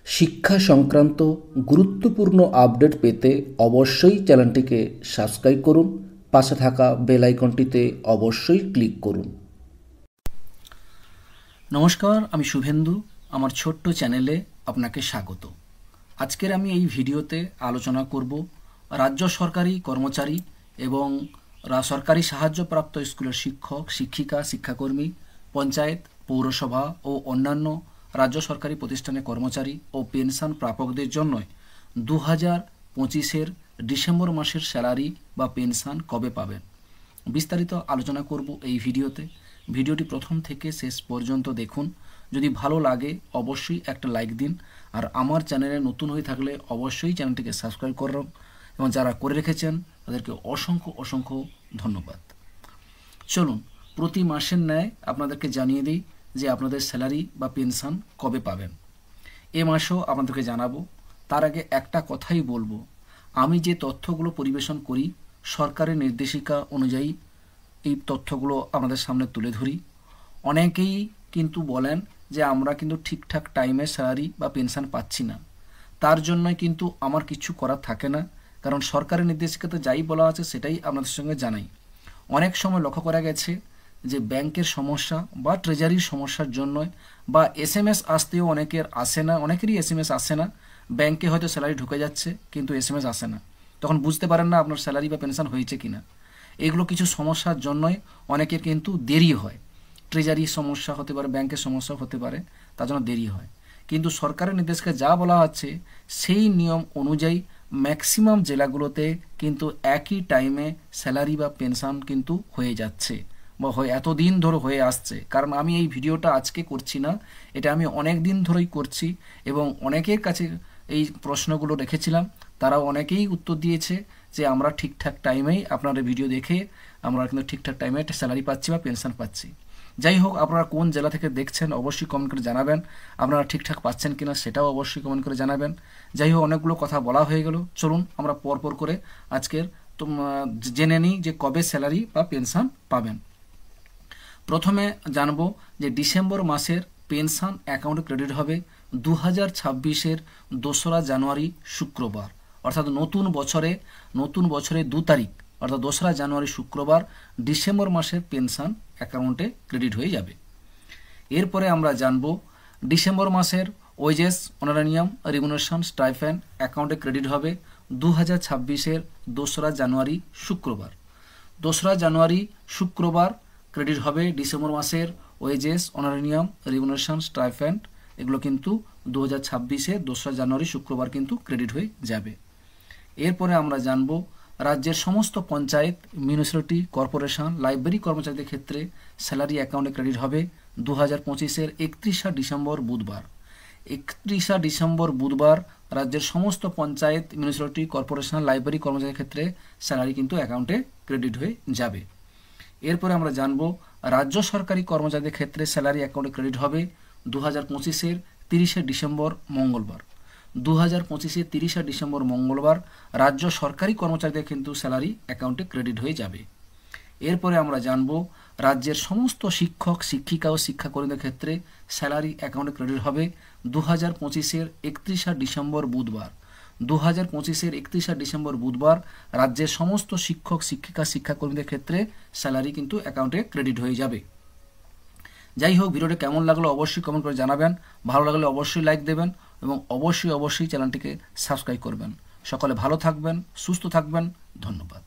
শিক্ষা সংক্রান্ত গুরুত্বপূর্ণ আপডেট পেতে অবশ্যই চ্যানেলটিকে সাবস্ক্রাইব করুন। পাশে থাকা বেল আইকনটিতে অবশ্যই ক্লিক করুন। নমস্কার, আমি শুভেন্দু। আমার ছোট্ট চ্যানেলে আপনাকে স্বাগত। আজকের আমি এই ভিডিওতে আলোচনা করব রাজ্য সরকারি কর্মচারী এবং সরকারি সাহায্যপ্রাপ্ত স্কুলের শিক্ষক, শিক্ষিকা, শিক্ষাকর্মী, পঞ্চায়েত, পৌরসভা ও অন্যান্য রাজ্য সরকারি প্রতিষ্ঠানের কর্মচারী ও পেনশন প্রাপকদের জন্য 2025-এর ডিসেম্বর মাসের স্যালারি বা পেনশন কবে পাবেন, বিস্তারিত আলোচনা করব এই ভিডিওতে। ভিডিওটি প্রথম থেকে শেষ পর্যন্ত দেখুন। যদি ভালো লাগে অবশ্যই একটা লাইক দিন, আর আমার চ্যানেলে নতুন হয়ে থাকলে অবশ্যই চ্যানেলটিকে সাবস্ক্রাইব করুন, এবং যারা করে রেখেছেন তাদেরকে অসংখ্য অসংখ্য ধন্যবাদ। চলুন প্রতি মাসের ন্যায় আপনাদেরকে জানিয়ে দিই যে আপনাদের স্যালারি বা পেনশন কবে পাবেন। এ মাসেও আপনাদেরকে জানাবো। তার আগে একটা কথাই বলবো, আমি যে তথ্যগুলো পরিবেশন করি সরকারের নির্দেশিকা অনুযায়ী এই তথ্যগুলো আপনাদের সামনে তুলে ধরি। অনেকেই কিন্তু বলেন যে আমরা কিন্তু ঠিকঠাক টাইমে স্যালারি বা পেনশন পাচ্ছি না। তার জন্যই কিন্তু আমার কিছু করার থাকে না, কারণ সরকারের নির্দেশিকাতে যাই বলা আছে সেটাই আপনাদের সঙ্গে জানাই। অনেক সময় লক্ষ্য করা গেছে যে ব্যাংকের সমস্যা বা ট্রেজারির সমস্যার জন্য বা SMS আসতেও অনেকের আসে না, অনেকেরই SMS আসে না। ব্যাংকে হয়তো স্যালারি ঢুকে যাচ্ছে কিন্তু SMS আসে না, তখন বুঝতে পারেন না আপনার স্যালারি বা পেনশন হয়েছে কিনা। এগুলো কিছু সমস্যার জন্যই অনেকের কিন্তু দেরি হয়। ট্রেজারির সমস্যা হতে পারে, ব্যাংকের সমস্যা হতে পারে, তার জন্য দেরি হয়। কিন্তু সরকারের নির্দেশকে যা বলা হচ্ছে সেই নিয়ম অনুযায়ী ম্যাক্সিমাম জেলাগুলোতে কিন্তু একই টাইমে স্যালারি বা পেনশন কিন্তু হয়ে যাচ্ছে বা এতদিন ধরে হয়ে আসছে। কারণ আমি এই ভিডিওটা আজকে করছি না, এটা আমি অনেক দিন ধরেই করছি এবং অনেকের কাছে এই প্রশ্নগুলো রেখেছিলাম। তারাও অনেকেই উত্তর দিয়েছে যে আমরা ঠিকঠাক টাইমেই আপনার ভিডিও দেখে আমরা কিন্তু ঠিকঠাক টাইমে একটা স্যালারি পাচ্ছি বা পেনশন পাচ্ছি। যাই হোক, আপনারা কোন জেলা থেকে দেখছেন অবশ্যই কমেন্ট করে জানাবেন। আপনারা ঠিকঠাক পাচ্ছেন কিনা সেটাও অবশ্যই কমেন্ট করে জানাবেন। যাই হোক, অনেকগুলো কথা বলা হয়ে গেল, চলুন আমরা পরপর করে আজকের জেনে নিই যে কবে স্যালারি বা পেনশন পাবেন। প্রথমে জানবো যে ডিসেম্বর মাসের পেনশন অ্যাকাউন্টে ক্রেডিট হবে 2026-এর 2রা জানুয়ারি শুক্রবার, অর্থাৎ নতুন বছরে 2 তারিখ অর্থাৎ 2রা জানুয়ারি শুক্রবার ডিসেম্বর মাসের পেনশন অ্যাকাউন্টে ক্রেডিট হয়ে যাবে। এরপরে আমরা জানব ডিসেম্বর মাসের ওয়েজেস, অনারারিয়াম, রিমুনারেশন, স্টাইপেন্ড অ্যাকাউন্টে ক্রেডিট হবে 2026-এর 2রা জানুয়ারি শুক্রবার। 2রা জানুয়ারি শুক্রবার ক্রেডিট হবে ডিসেম্বর মাসের ওয়েজেস, অনারারিয়াম, রিমুনারেশন, স্টাইপেন্ড, এগুলো কিন্তু 2026-এর 2রা জানুয়ারি শুক্রবার কিন্তু ক্রেডিট হয়ে যাবে। এরপরে আমরা জানব রাজ্যের সমস্ত পঞ্চায়েত, মিউনিসিপ্যালিটি, কর্পোরেশন, লাইব্রেরি কর্মচারীদের ক্ষেত্রে স্যালারি অ্যাকাউন্টে ক্রেডিট হবে 2025-এর 31শা ডিসেম্বর বুধবার। 31শা ডিসেম্বর বুধবার রাজ্যের সমস্ত পঞ্চায়েত, মিউনিসিপ্যালিটি, কর্পোরেশন, লাইব্রেরি কর্মচারীদের ক্ষেত্রে স্যালারি কিন্তু অ্যাকাউন্টে ক্রেডিট হয়ে যাবে। এরপরে আমরা জানব রাজ্য সরকারি কর্মচারীদের ক্ষেত্রে স্যালারি অ্যাকাউন্টে ক্রেডিট হবে 2025-এর 30শে ডিসেম্বর মঙ্গলবার। 2025-এর 30শে ডিসেম্বর মঙ্গলবার রাজ্য সরকারি কর্মচারীদের কিন্তু স্যালারি অ্যাকাউন্টে ক্রেডিট হয়ে যাবে। এরপরে আমরা জানব রাজ্যের সমস্ত শিক্ষক, শিক্ষিকা ও শিক্ষাকর্মীদের ক্ষেত্রে স্যালারি অ্যাকাউন্টে ক্রেডিট হবে 2025-এর 31শা ডিসেম্বর বুধবার। 2025-এর 31শা ডিসেম্বর বুধবার রাজ্যের সমস্ত শিক্ষক, শিক্ষিকা, শিক্ষাকর্মীদের ক্ষেত্রে স্যালারি কিন্তু অ্যাকাউন্টে ক্রেডিট হয়ে যাবে। যাই হোক, ভিডিওটা কেমন লাগলো অবশ্যই কমেন্ট করে জানাবেন। ভালো লাগলে অবশ্যই লাইক দেবেন এবং অবশ্যই চ্যানেলটিকে সাবস্ক্রাইব করবেন। সকলে ভালো থাকবেন, সুস্থ থাকবেন। ধন্যবাদ।